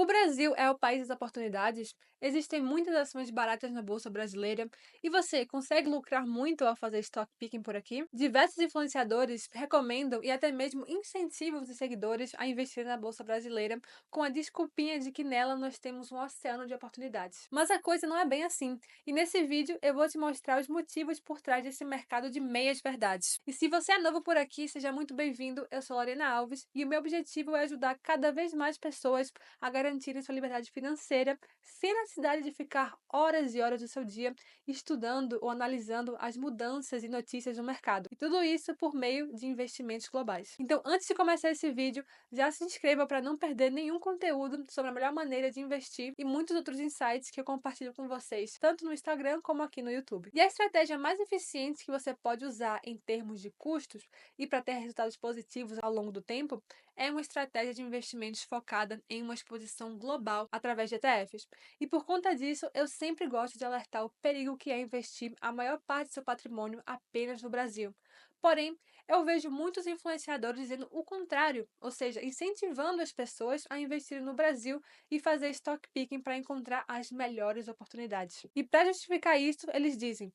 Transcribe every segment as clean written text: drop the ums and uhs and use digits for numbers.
O Brasil é o país das oportunidades, existem muitas ações baratas na Bolsa Brasileira e você consegue lucrar muito ao fazer stock picking por aqui? Diversos influenciadores recomendam e até mesmo incentivam os seguidores a investir na Bolsa Brasileira com a desculpinha de que nela nós temos um oceano de oportunidades. Mas a coisa não é bem assim, e nesse vídeo eu vou te mostrar os motivos por trás desse mercado de meias verdades. E se você é novo por aqui, seja muito bem-vindo, eu sou Lorena Alves e o meu objetivo é ajudar cada vez mais pessoas a garantirem sua liberdade financeira sem necessidade de ficar horas e horas do seu dia estudando ou analisando as mudanças e notícias do mercado. E tudo isso por meio de investimentos globais. Então, antes de começar esse vídeo, já se inscreva para não perder nenhum conteúdo sobre a melhor maneira de investir e muitos outros insights que eu compartilho com vocês, tanto no Instagram como aqui no YouTube. E a estratégia mais eficiente que você pode usar em termos de custos e para ter resultados positivos ao longo do tempo é uma estratégia de investimentos focada em uma exposição global através de ETFs. E por conta disso, eu sempre gosto de alertar o perigo que é investir a maior parte do seu patrimônio apenas no Brasil. Porém, eu vejo muitos influenciadores dizendo o contrário, ou seja, incentivando as pessoas a investirem no Brasil e fazer stock picking para encontrar as melhores oportunidades. E para justificar isso, eles dizem: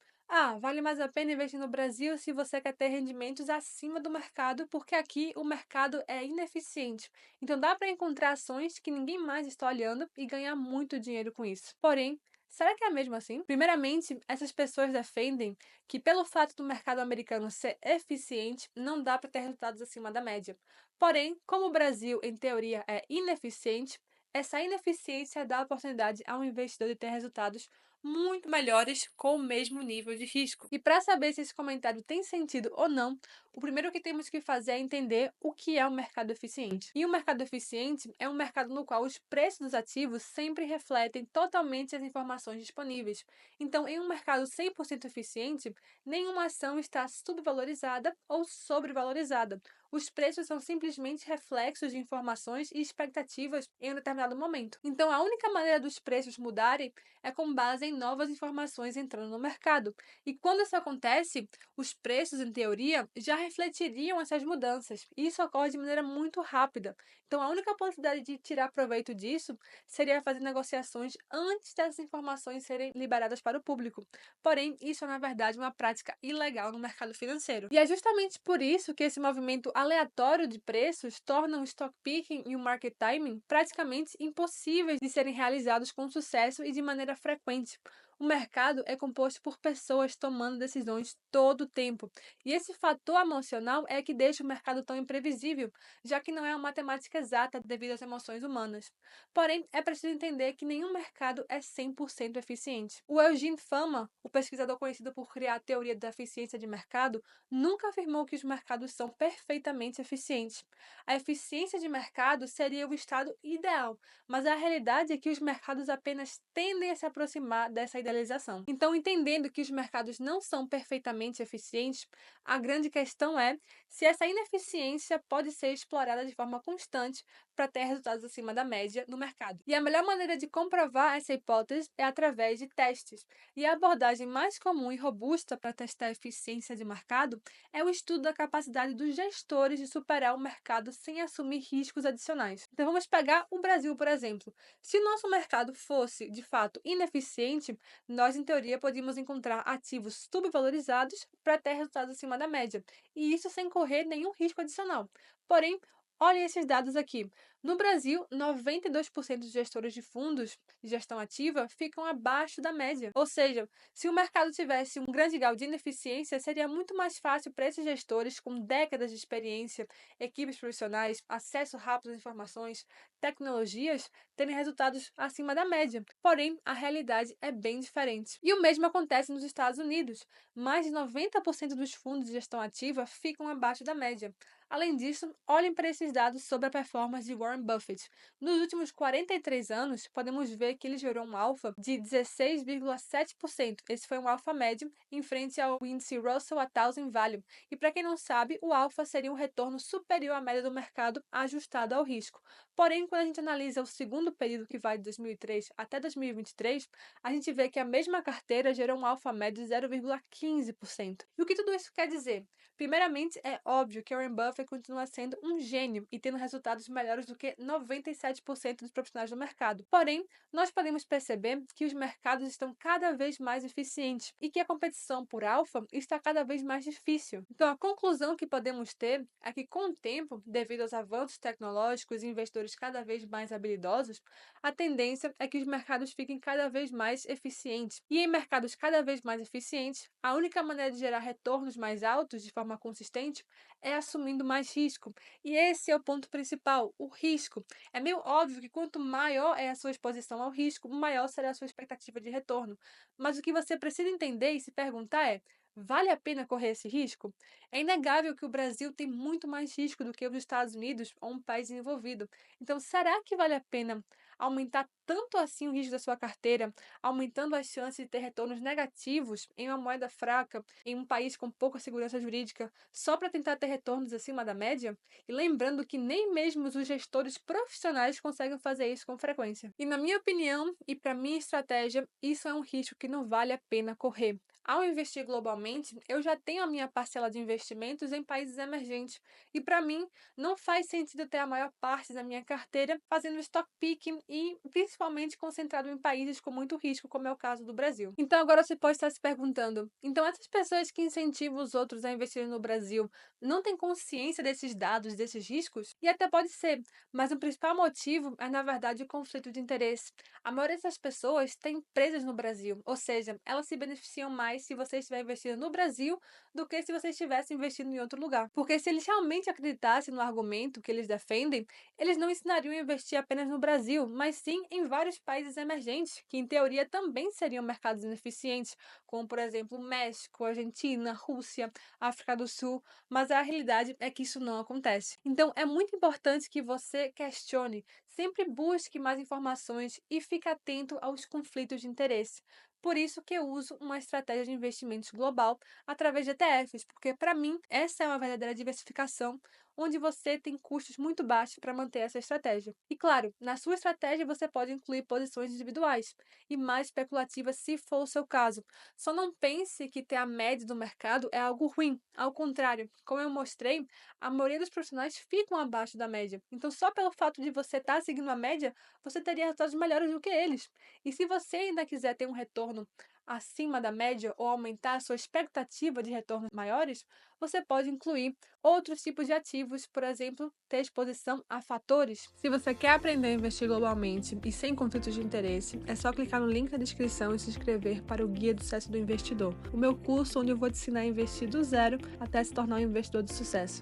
vale mais a pena investir no Brasil se você quer ter rendimentos acima do mercado, porque aqui o mercado é ineficiente. Então dá para encontrar ações que ninguém mais está olhando e ganhar muito dinheiro com isso. Porém, será que é mesmo assim? Primeiramente, essas pessoas defendem que pelo fato do mercado americano ser eficiente, não dá para ter resultados acima da média. Porém, como o Brasil, em teoria, é ineficiente, essa ineficiência dá a oportunidade ao investidor de ter resultados muito melhores com o mesmo nível de risco. E para saber se esse comentário tem sentido ou não, o primeiro que temos que fazer é entender o que é um mercado eficiente. E um mercado eficiente é um mercado no qual os preços dos ativos sempre refletem totalmente as informações disponíveis. Então, em um mercado 100% eficiente, nenhuma ação está subvalorizada ou sobrevalorizada. Os preços são simplesmente reflexos de informações e expectativas em um determinado momento. Então, a única maneira dos preços mudarem é com base em novas informações entrando no mercado. E quando isso acontece, os preços, em teoria, já refletiriam essas mudanças. E isso ocorre de maneira muito rápida. Então, a única possibilidade de tirar proveito disso seria fazer negociações antes dessas informações serem liberadas para o público. Porém, isso é, na verdade, uma prática ilegal no mercado financeiro. E é justamente por isso que esse movimento aleatório de preços torna o stock picking e o market timing praticamente impossíveis de serem realizados com sucesso e de maneira frequente. O mercado é composto por pessoas tomando decisões todo o tempo, e esse fator emocional é que deixa o mercado tão imprevisível, já que não é uma matemática exata devido às emoções humanas. Porém, é preciso entender que nenhum mercado é 100% eficiente. O Eugene Fama, o pesquisador conhecido por criar a teoria da eficiência de mercado, nunca afirmou que os mercados são perfeitamente eficientes. A eficiência de mercado seria o estado ideal, mas a realidade é que os mercados apenas tendem a se aproximar dessa idealização. Então, entendendo que os mercados não são perfeitamente eficientes, a grande questão é se essa ineficiência pode ser explorada de forma constante para ter resultados acima da média no mercado. E a melhor maneira de comprovar essa hipótese é através de testes. E a abordagem mais comum e robusta para testar a eficiência de mercado é o estudo da capacidade dos gestores de superar o mercado sem assumir riscos adicionais. Então vamos pegar o Brasil, por exemplo. Se o nosso mercado fosse, de fato, ineficiente, nós, em teoria, podíamos encontrar ativos subvalorizados para ter resultados acima da média, e isso sem correr nenhum risco adicional. Porém, olhem esses dados aqui. No Brasil, 92% dos gestores de fundos de gestão ativa ficam abaixo da média. Ou seja, se o mercado tivesse um grande grau de ineficiência, seria muito mais fácil para esses gestores com décadas de experiência, equipes profissionais, acesso rápido às informações, tecnologias, terem resultados acima da média. Porém, a realidade é bem diferente. E o mesmo acontece nos Estados Unidos. Mais de 90% dos fundos de gestão ativa ficam abaixo da média. Além disso, olhem para esses dados sobre a performance de Warren Buffett. Nos últimos 43 anos, podemos ver que ele gerou um alfa de 16,7%. Esse foi um alfa médio em frente ao índice Russell 1000 Value. E para quem não sabe, o alfa seria um retorno superior à média do mercado ajustado ao risco. Porém, quando a gente analisa o segundo período, que vai de 2003 até 2023, a gente vê que a mesma carteira gerou um alfa médio de 0,15%. E o que tudo isso quer dizer? Primeiramente, é óbvio que Warren Buffett você continua sendo um gênio e tendo resultados melhores do que 97% dos profissionais do mercado. Porém, nós podemos perceber que os mercados estão cada vez mais eficientes e que a competição por alfa está cada vez mais difícil. Então, a conclusão que podemos ter é que, com o tempo, devido aos avanços tecnológicos e investidores cada vez mais habilidosos, a tendência é que os mercados fiquem cada vez mais eficientes. E em mercados cada vez mais eficientes, a única maneira de gerar retornos mais altos de forma consistente é assumindo mais risco. E esse é o ponto principal, o risco. É meio óbvio que quanto maior é a sua exposição ao risco, maior será a sua expectativa de retorno. Mas o que você precisa entender e se perguntar é: vale a pena correr esse risco? É inegável que o Brasil tem muito mais risco do que os Estados Unidos ou um país desenvolvido. Então, será que vale a pena aumentar tanto assim o risco da sua carteira, aumentando as chances de ter retornos negativos em uma moeda fraca, em um país com pouca segurança jurídica, só para tentar ter retornos acima da média? E lembrando que nem mesmo os gestores profissionais conseguem fazer isso com frequência. E na minha opinião e para minha estratégia, isso é um risco que não vale a pena correr. Ao investir globalmente, eu já tenho a minha parcela de investimentos em países emergentes e para mim não faz sentido ter a maior parte da minha carteira fazendo stock picking e principalmente concentrado em países com muito risco, como é o caso do Brasil. Então agora você pode estar se perguntando: então essas pessoas que incentivam os outros a investirem no Brasil não têm consciência desses dados, desses riscos? E até pode ser, mas o principal motivo é na verdade o conflito de interesse. A maioria dessas pessoas tem empresas no Brasil, ou seja, elas se beneficiam mais se você estiver investindo no Brasil do que se você estivesse investindo em outro lugar. Porque se eles realmente acreditassem no argumento que eles defendem, eles não ensinariam a investir apenas no Brasil, mas sim em vários países emergentes, que em teoria também seriam mercados ineficientes, como por exemplo México, Argentina, Rússia, África do Sul, mas a realidade é que isso não acontece. Então é muito importante que você questione, sempre busque mais informações e fique atento aos conflitos de interesse. Por isso que eu uso uma estratégia de investimentos global através de ETFs, porque para mim essa é uma verdadeira diversificação, onde você tem custos muito baixos para manter essa estratégia. E claro, na sua estratégia você pode incluir posições individuais e mais especulativas se for o seu caso. Só não pense que ter a média do mercado é algo ruim. Ao contrário, como eu mostrei, a maioria dos profissionais ficam abaixo da média. Então, só pelo fato de você estar seguindo a média, você teria resultados melhores do que eles. E se você ainda quiser ter um retorno acima da média ou aumentar a sua expectativa de retornos maiores, você pode incluir outros tipos de ativos, por exemplo, ter exposição a fatores. Se você quer aprender a investir globalmente e sem conflitos de interesse, é só clicar no link na descrição e se inscrever para o Guia do Sucesso do Investidor, o meu curso onde eu vou te ensinar a investir do zero até se tornar um investidor de sucesso.